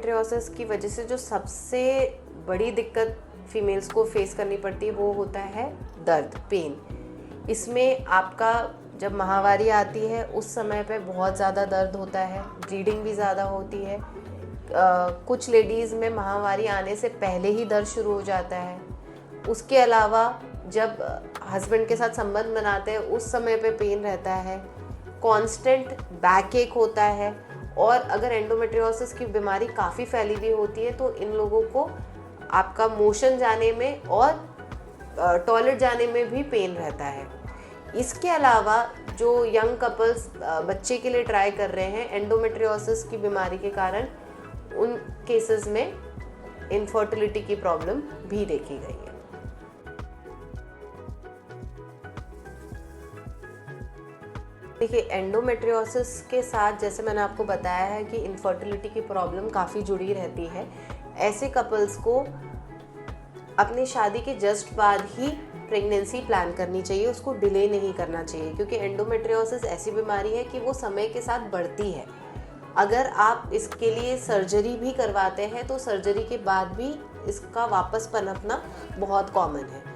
Endometriosis की वजह से जो सबसे बड़ी दिक्कत फीमेल्स को फेस करनी पड़ती है वो होता है दर्द, पेन। इसमें आपका जब माहवारी आती है उस समय पे बहुत ज़्यादा दर्द होता है, ब्लीडिंग भी ज़्यादा होती है। कुछ लेडीज़ में माहवारी आने से पहले ही दर्द शुरू हो जाता है। उसके अलावा जब हस्बैंड के साथ संबंध बनाते हैं उस समय पे पेन रहता है, कांस्टेंट बैक एक होता है। और अगर एंडोमेट्रियोसिस की बीमारी काफ़ी फैली हुई होती है तो इन लोगों को आपका मोशन जाने में और टॉयलेट जाने में भी पेन रहता है। इसके अलावा जो यंग कपल्स बच्चे के लिए ट्राई कर रहे हैं एंडोमेट्रियोसिस की बीमारी के कारण, उन केसेस में इनफर्टिलिटी की प्रॉब्लम भी देखी गई है। देखिए, एंडोमेट्रियोसिस के साथ जैसे मैंने आपको बताया है कि इनफर्टिलिटी की प्रॉब्लम काफ़ी जुड़ी रहती है। ऐसे कपल्स को अपनी शादी के जस्ट बाद ही प्रेगनेंसी प्लान करनी चाहिए, उसको डिले नहीं करना चाहिए, क्योंकि एंडोमेट्रियोसिस ऐसी बीमारी है कि वो समय के साथ बढ़ती है। अगर आप इसके लिए सर्जरी भी करवाते हैं तो सर्जरी के बाद भी इसका वापस पनपना बहुत कॉमन है।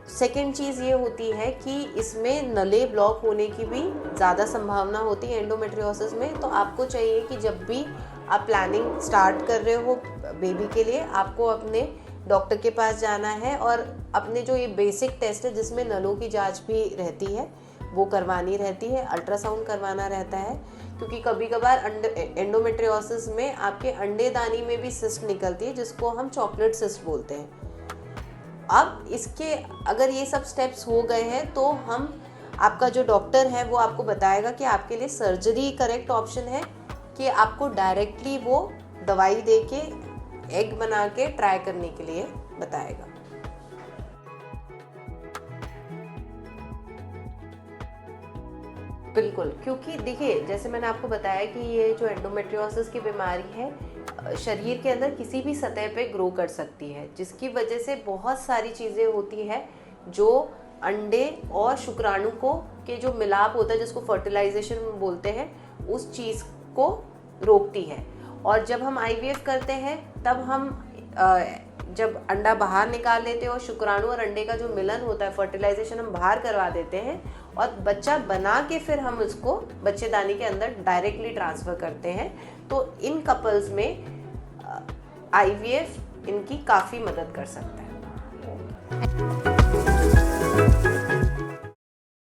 सेकेंड चीज़ ये होती है कि इसमें नले ब्लॉक होने की भी ज़्यादा संभावना होती है एंडोमेट्रियोसिस में। तो आपको चाहिए कि जब भी आप प्लानिंग स्टार्ट कर रहे हो बेबी के लिए, आपको अपने डॉक्टर के पास जाना है और अपने जो ये बेसिक टेस्ट है जिसमें नलों की जांच भी रहती है वो करवानी रहती है, अल्ट्रासाउंड करवाना रहता है, क्योंकि कभी कभार एंडोमेट्रियोसिस में आपके अंडेदानी में भी सिस्ट निकलती है जिसको हम चॉकलेट सिस्ट बोलते हैं। अब इसके अगर ये सब स्टेप्स हो गए हैं तो हम आपका जो डॉक्टर है वो आपको बताएगा कि आपके लिए सर्जरी करेक्ट ऑप्शन है कि आपको डायरेक्टली वो दवाई दे के एग बना के ट्राई करने के लिए बताएगा। बिल्कुल, क्योंकि देखिए जैसे मैंने आपको बताया कि ये जो एंडोमेट्रियोसिस की बीमारी है शरीर के अंदर किसी भी सतह पे ग्रो कर सकती है, जिसकी वजह से बहुत सारी चीज़ें होती है जो अंडे और शुक्राणु को के जो मिलाप होता है जिसको फर्टिलाइजेशन बोलते हैं, उस चीज़ को रोकती है। और जब हम आईवीएफ करते हैं तब हम जब अंडा बाहर निकाल लेते हैं और शुक्राणु और अंडे का जो मिलन होता है, फर्टिलाइजेशन हम बाहर करवा देते हैं और बच्चा बना के फिर हम उसको बच्चेदानी के अंदर डायरेक्टली ट्रांसफ़र करते हैं। तो इन कपल्स में आईवीएफ इनकी काफ़ी मदद कर सकता है।